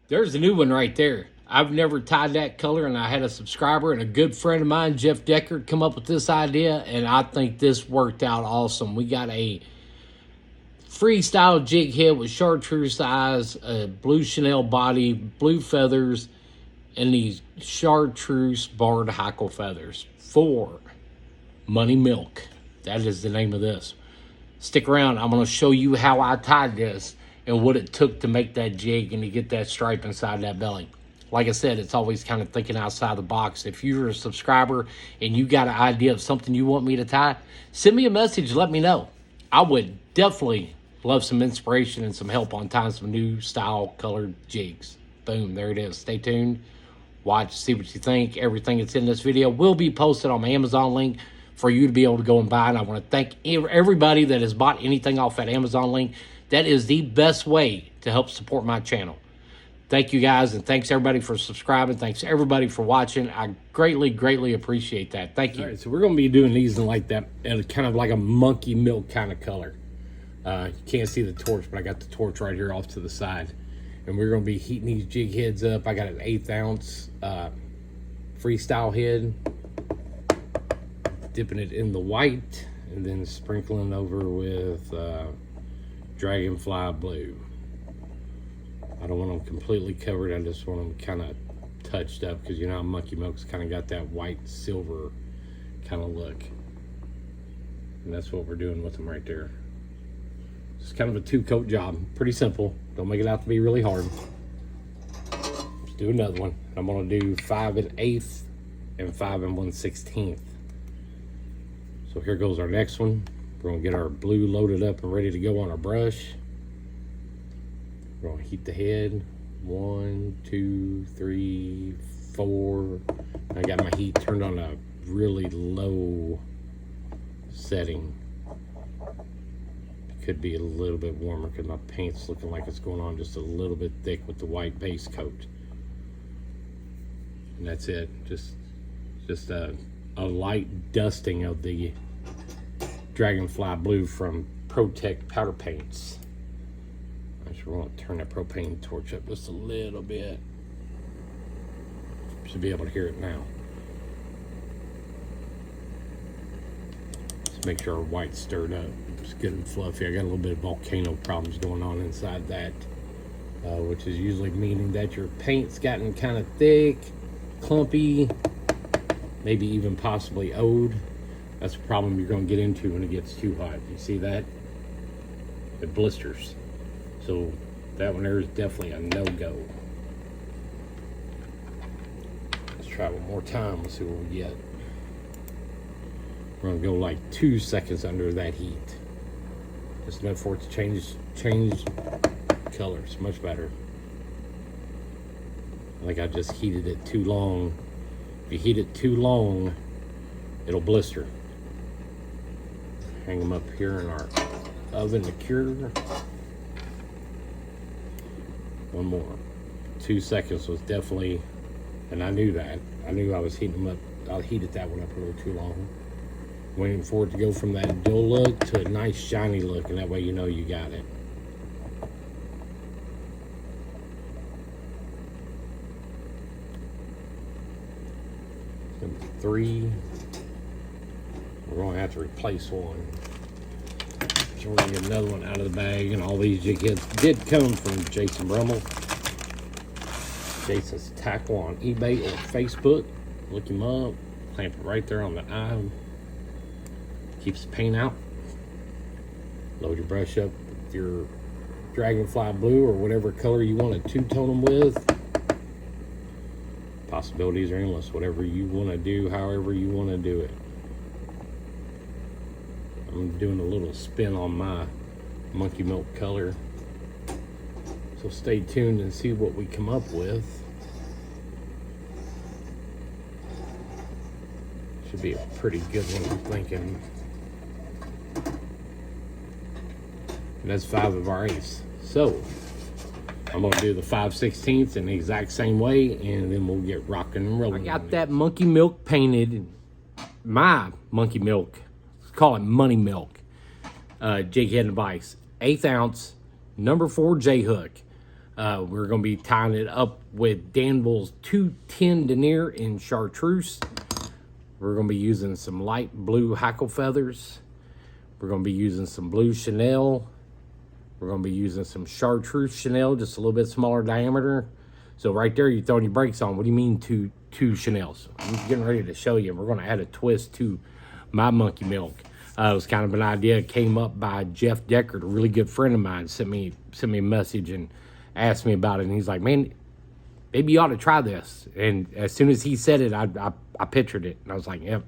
There's a new one right there. I've never tied that color, and I had a subscriber and a good friend of mine, Jeff Decker, come up with this idea, and I think this worked out awesome. We got a freestyle jig head with chartreuse eyes, a blue Chanel body, blue feathers, and these chartreuse barred hackle feathers for Money Milk. That is the name of this. Stick around. I'm going to show you how I tied this and what it took to make that jig and to get that stripe inside that belly. Like I said, it's always kind of thinking outside the box. If you're a subscriber and you got an idea of something you want me to tie, send me a message. Let me know. I would definitely love some inspiration and some help on tying some new style colored jigs. Boom, there it is. Stay tuned. Watch, see what you think. Everything that's in this video will be posted on my Amazon link for you to be able to go and buy. And I want to thank everybody that has bought anything off that Amazon link. That is the best way to help support my channel. Thank you guys, and thanks everybody for subscribing. Thanks everybody for watching. I greatly, greatly appreciate that. Thank you. All right, so we're going to be doing these in like that, kind of like a monkey milk kind of color. You can't see the torch, but I got the torch right here off to the side. And we're going to be heating these jig heads up. I got an 1/8 ounce freestyle head. Dipping it in the white and then sprinkling over with dragonfly blue. I don't want them completely covered. I just want them kind of touched up because you know how monkey milk's kind of got that white silver kind of look. And that's what we're doing with them right there. It's kind of a 2-coat job. Pretty simple. Don't make it out to be really hard. Let's do another one. I'm going to do 5 1/8 and 5 1/16. So here goes our next one. We're going to get our blue loaded up and ready to go on our brush. We're going to heat the head. 1, 2, 3, 4. I got my heat turned on a really low setting. Could be a little bit warmer because my paint's looking like it's going on just a little bit thick with the white base coat. And that's it. Just a light dusting of the Dragonfly Blue from Protect Powder Paints. Actually, we're going to turn that propane torch up just a little bit. Should be able to hear it now. Let's make sure our white's stirred up. It's good and fluffy. I got a little bit of volcano problems going on inside that, which is usually meaning that your paint's gotten kind of thick, clumpy, maybe even possibly old. That's a problem you're going to get into when it gets too hot. You see that? It blisters. So that one there is definitely a no-go. Let's try one more time. Let's see what we get. We're going to go like 2 seconds under that heat. Just enough for it to change colors. Much better. I think I just heated it too long. If you heat it too long, it'll blister. Hang them up here in our oven to cure. One more. 2 seconds was definitely, and I knew that. I knew I was heating them up. I heated that one up a little too long. Waiting for it to go from that dull look to a nice shiny look, and that way you know you got it. Number 3. We're going to have to replace one. So we're going to get another one out of the bag, and all these jig heads did come from Jason Brummel. Jason's Tackle on eBay or Facebook. Look him up. Clamp it right there on the eye. Keeps the paint out. Load your brush up with your Dragonfly Blue or whatever color you want to two-tone them with. Possibilities are endless. Whatever you want to do, however you want to do it. I'm doing a little spin on my monkey milk color. So stay tuned and see what we come up with. Should be a pretty good one, I'm thinking. And that's 5 of our 8s. So I'm gonna do the 5/16 in the exact same way, and then we'll get rocking and rolling. I got that monkey milk painted. My monkey milk. Let's call it Money Milk. Jig head and vise. 1/8 ounce, number 4 J hook. We're going to be tying it up with Danville's 210 denier in chartreuse. We're going to be using some light blue hackle feathers. We're going to be using some blue chenille. We're going to be using some chartreuse chenille, just a little bit smaller diameter. So right there, you're throwing your brakes on. What do you mean two chenilles? I'm getting ready to show you. We're going to add a twist to my monkey milk. It was kind of an idea. It came up by Jeff Deckard, a really good friend of mine, sent me a message and asked me about it. And he's like, man, maybe you ought to try this. And as soon as he said it, I pictured it. And I was like, yep,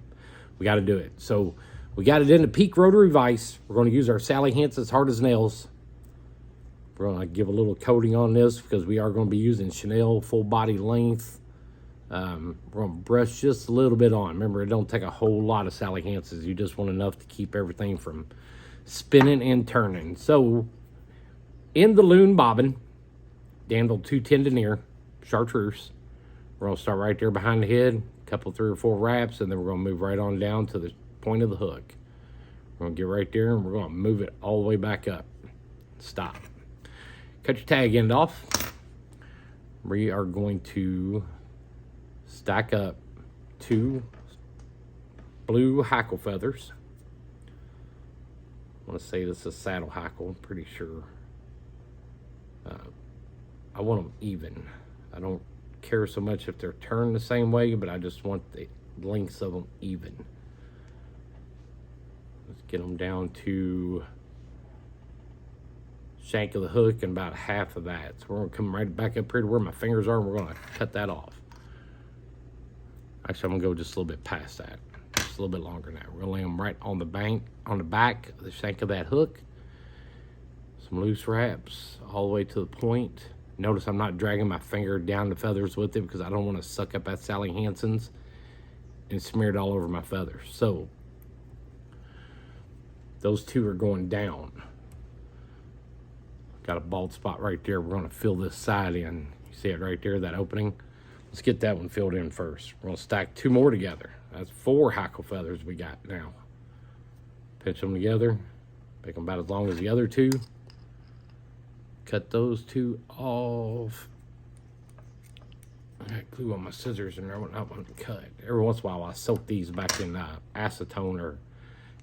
we got to do it. So we got it in a peak rotary vise. We're going to use our Sally Hansen's Hard as Nails. We're going to give a little coating on this because we are going to be using chenille full body length. We're going to brush just a little bit on. Remember, it don't take a whole lot of Sally Hansen's. You just want enough to keep everything from spinning and turning. So in the loon bobbin, Danville 210 denier, chartreuse. We're going to start right there behind the head, a couple, 3 or 4 wraps, and then we're going to move right on down to the point of the hook. We're going to get right there, and we're going to move it all the way back up. Stop. Cut your tag end off. We are going to stack up 2 blue hackle feathers. I want to say this is saddle hackle, I'm pretty sure. I want them even. I don't care so much if they're turned the same way, but I just want the lengths of them even. Let's get them down to shank of the hook and about half of that. So we're going to come right back up here to where my fingers are, and we're going to cut that off. Actually, I'm going to go just a little bit past that. Just a little bit longer now. We're going to lay them right on the back of the shank of that hook. Some loose wraps all the way to the point. Notice I'm not dragging my finger down the feathers with it because I don't want to suck up that Sally Hansen's and smear it all over my feathers. So those 2 are going down. Got a bald spot right there. We're going to fill this side in. You see it right there, that opening? Let's get that one filled in first. We're going to stack 2 more together. That's 4 hackle feathers we got now. Pinch them together. Make them about as long as the other 2. Cut those 2 off. I got glue on my scissors and I want to cut. Every once in a while I soak these back in acetone or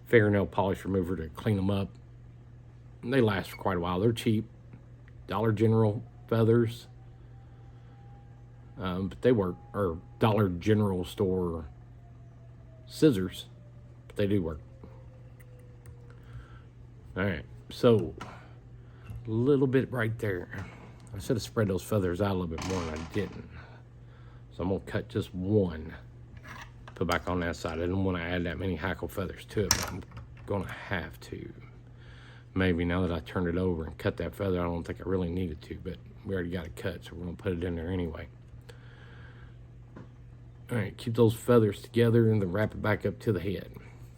fingernail polish remover to clean them up. And they last for quite a while. They're cheap. Dollar General feathers. But they work. Or Dollar General store scissors. But they do work. Alright, so a little bit right there. I should have spread those feathers out a little bit more and I didn't. So I'm going to cut just 1. Put back on that side. I didn't want to add that many hackle feathers to it, but I'm going to have to. Maybe now that I turned it over and cut that feather, I don't think I really needed to, but we already got it cut, so we're going to put it in there anyway. All right, keep those feathers together and then wrap it back up to the head.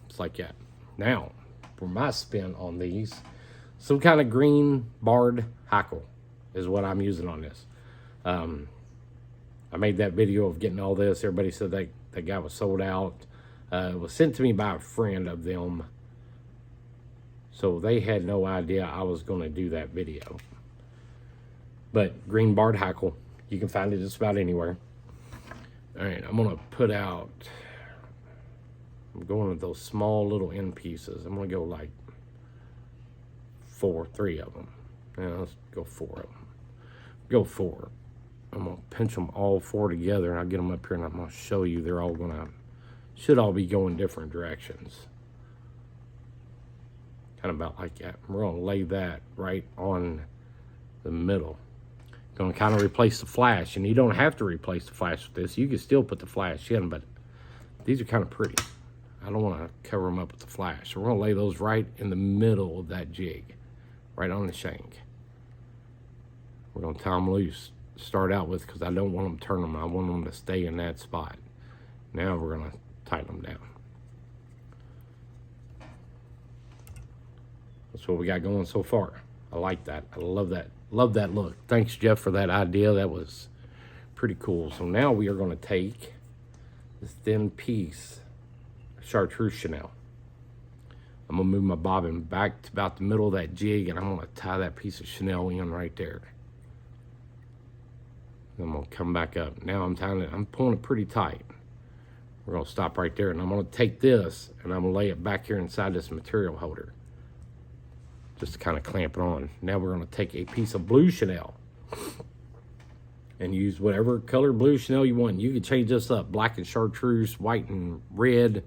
It's like that. Now, for my spin on these, some kind of green barred hackle is what I'm using on this. I made that video of getting all this. Everybody said that guy was sold out. It was sent to me by a friend of them. So they had no idea I was going to do that video. But green barred hackle, you can find it just about anywhere. All right, I'm going to put out, I'm going with those small little end pieces. I'm going to go like 3 of them. Yeah, let's go 4 of them. Go 4. I'm going to pinch them all 4 together, and I'll get them up here, and I'm going to show you they're all going to, should all be going different directions. Kind of about like that. We're going to lay that right on the middle. Going to kind of replace the flash, and you don't have to replace the flash with this. You can still put the flash in, but these are kind of pretty. I don't want to cover them up with the flash. So we're going to lay those right in the middle of that jig, right on the shank. We're going to tie them loose to start out with because I don't want them to turn them. I want them to stay in that spot. Now we're going to tighten them down. That's what we got going so far. I like that. I love that. Love that look. Thanks, Jeff, for that idea. That was pretty cool. So now we are going to take this thin piece of chartreuse chenille. I'm going to move my bobbin back to about the middle of that jig, and I'm going to tie that piece of chenille in right there. I'm gonna come back up. Now I'm pulling it pretty tight. We're gonna stop right there, and I'm gonna take this and I'm gonna lay it back here inside this material holder, just to kind of clamp it on. Now we're gonna take a piece of blue chenille and use whatever color blue chenille you want. You can change this up, black and chartreuse, white and red.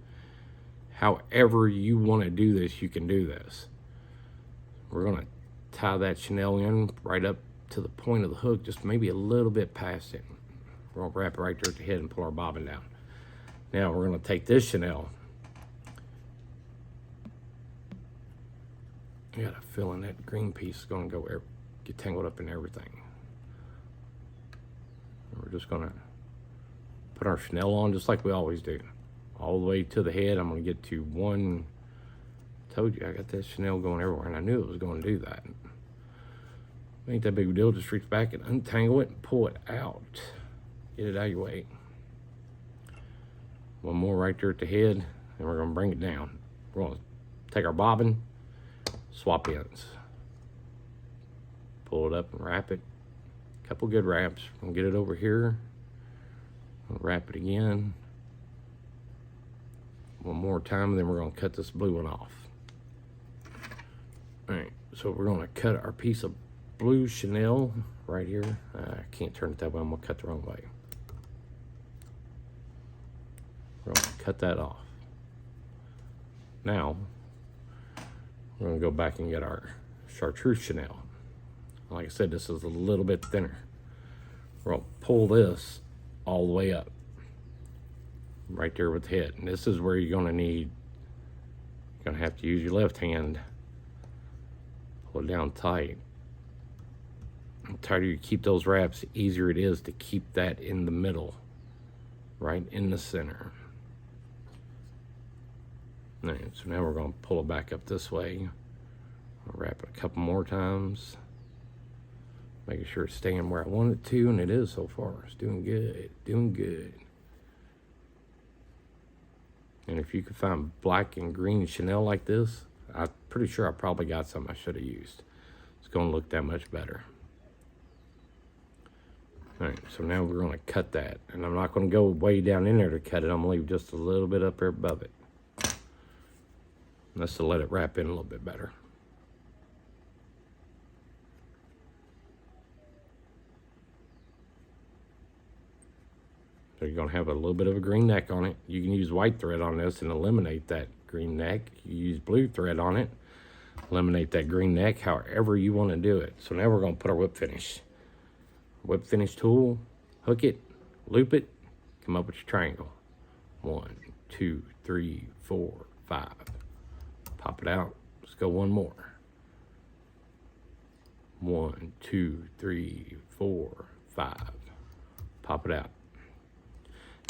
However you want to do this, you can do this. We're gonna tie that chenille in right up to the point of the hook, just maybe a little bit past it. We're gonna wrap it right there at the head and pull our bobbin down. Now we're gonna take this chenille. I got a feeling that green piece is gonna get tangled up in everything. We're just gonna put our chenille on just like we always do. All the way to the head. I'm gonna get to one. Told you I got that chenille going everywhere, and I knew it was gonna do that. Ain't that big of a deal. Just reach back and untangle it and pull it out. Get it out of your way. One more right there at the head, and we're gonna bring it down. We're gonna take our bobbin, swap ends. Pull it up and wrap it. Couple good wraps. We're gonna get it over here. We'll wrap it again. One more time, and then we're gonna cut this blue one off. All right, so we're gonna cut our piece of blue chenille right here. I can't turn it that way, I'm gonna cut the wrong way. We're gonna cut that off. Now, we're gonna go back and get our chartreuse chenille. Like I said, this is a little bit thinner. We're gonna pull this all the way up. Right there with the head. And this is where you're gonna have to use your left hand. Pull it down tight. The tighter you keep those wraps, the easier it is to keep that in the middle, right in the center. All right, so now we're gonna pull it back up this way. I'll wrap it a couple more times, making sure it's staying where I want it to, and it is so far. It's doing good, doing good. And if you could find black and green chenille like this, I'm pretty sure I probably got some I should have used. It's gonna look that much better. All right, so now we're gonna cut that. And I'm not gonna go way down in there to cut it. I'm gonna leave just a little bit up there above it. That's to let it wrap in a little bit better. So you're gonna have a little bit of a green neck on it. You can use white thread on this and eliminate that green neck. You use blue thread on it, eliminate that green neck, however you wanna do it. So now we're gonna put our whip finish. Whip finish tool, hook it, loop it, come up with your triangle. 1, 2, 3, 4, 5. Pop it out, let's go one more. 1, 2, 3, 4, 5. Pop it out.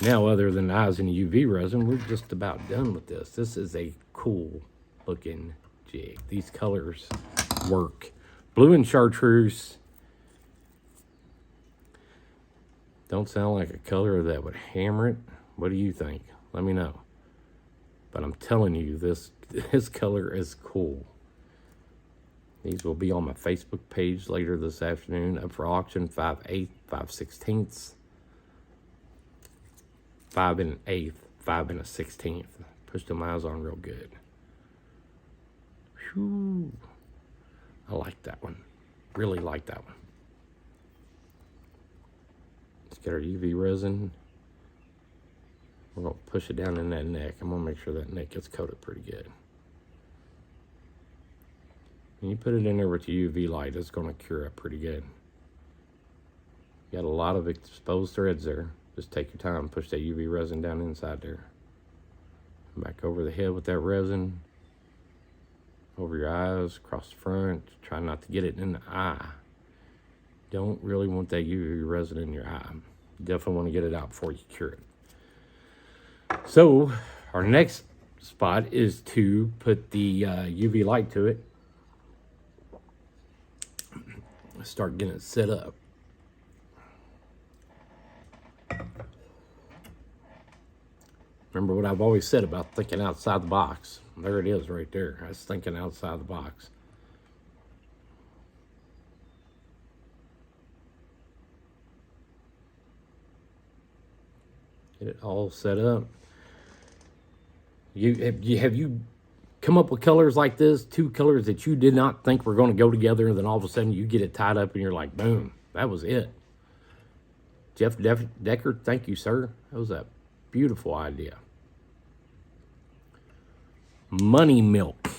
Now, other than the eyes and the UV resin, we're just about done with this. This is a cool looking jig. These colors work. Blue and chartreuse don't sound like a color that would hammer it. What do you think? Let me know. But I'm telling you, this color is cool. These will be on my Facebook page later this afternoon, up for auction, 5/8, 5/16. 5 1/8, 5 1/16. Push them eyes on real good. Whew. I like that one. Really like that one. Let's get our UV resin. We're gonna push it down in that neck. I'm gonna make sure that neck gets coated pretty good. When you put it in there with the UV light, it's gonna cure up pretty good. You got a lot of exposed threads there. Just take your time, push that UV resin down inside there. Back over the head with that resin. Over your eyes, across the front. Try not to get it in the eye. Don't really want that UV resin in your eye. You definitely want to get it out before you cure it. So, our next spot is to put the UV light to it. Start getting it set up. Remember what I've always said about thinking outside the box. There it is right there. That's thinking outside the box. Get it all set up. Have you come up with colors like this? Two colors that you did not think were going to go together, and then all of a sudden you get it tied up, and you're like, boom, that was it. Jeff Decker, thank you, sir. That was a beautiful idea. Money milk.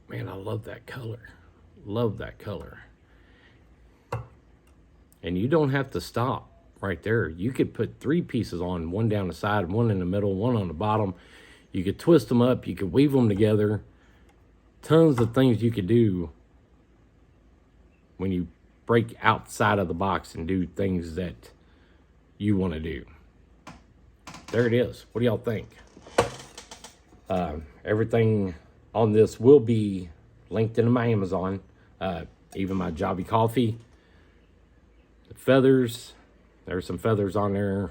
Man, I love that color. Love that color. And you don't have to stop right there. You could put 3 pieces on, one down the side, one in the middle, one on the bottom. You could twist them up. You could weave them together. Tons of things you could do when you break outside of the box and do things that you want to do. There it is. What do y'all think? Everything on this will be linked into my Amazon. Even my Jobby Coffee. The feathers. There's some feathers on there.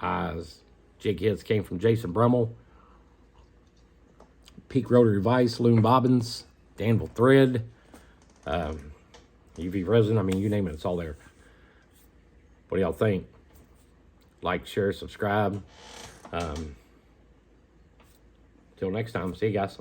Eyes. Jig heads came from Jason Brummel. Peak rotary vise, loom bobbins, Danville thread, UV resin. I mean, you name it, it's all there. What do y'all think? Like, share, subscribe. Till next time, see you guys.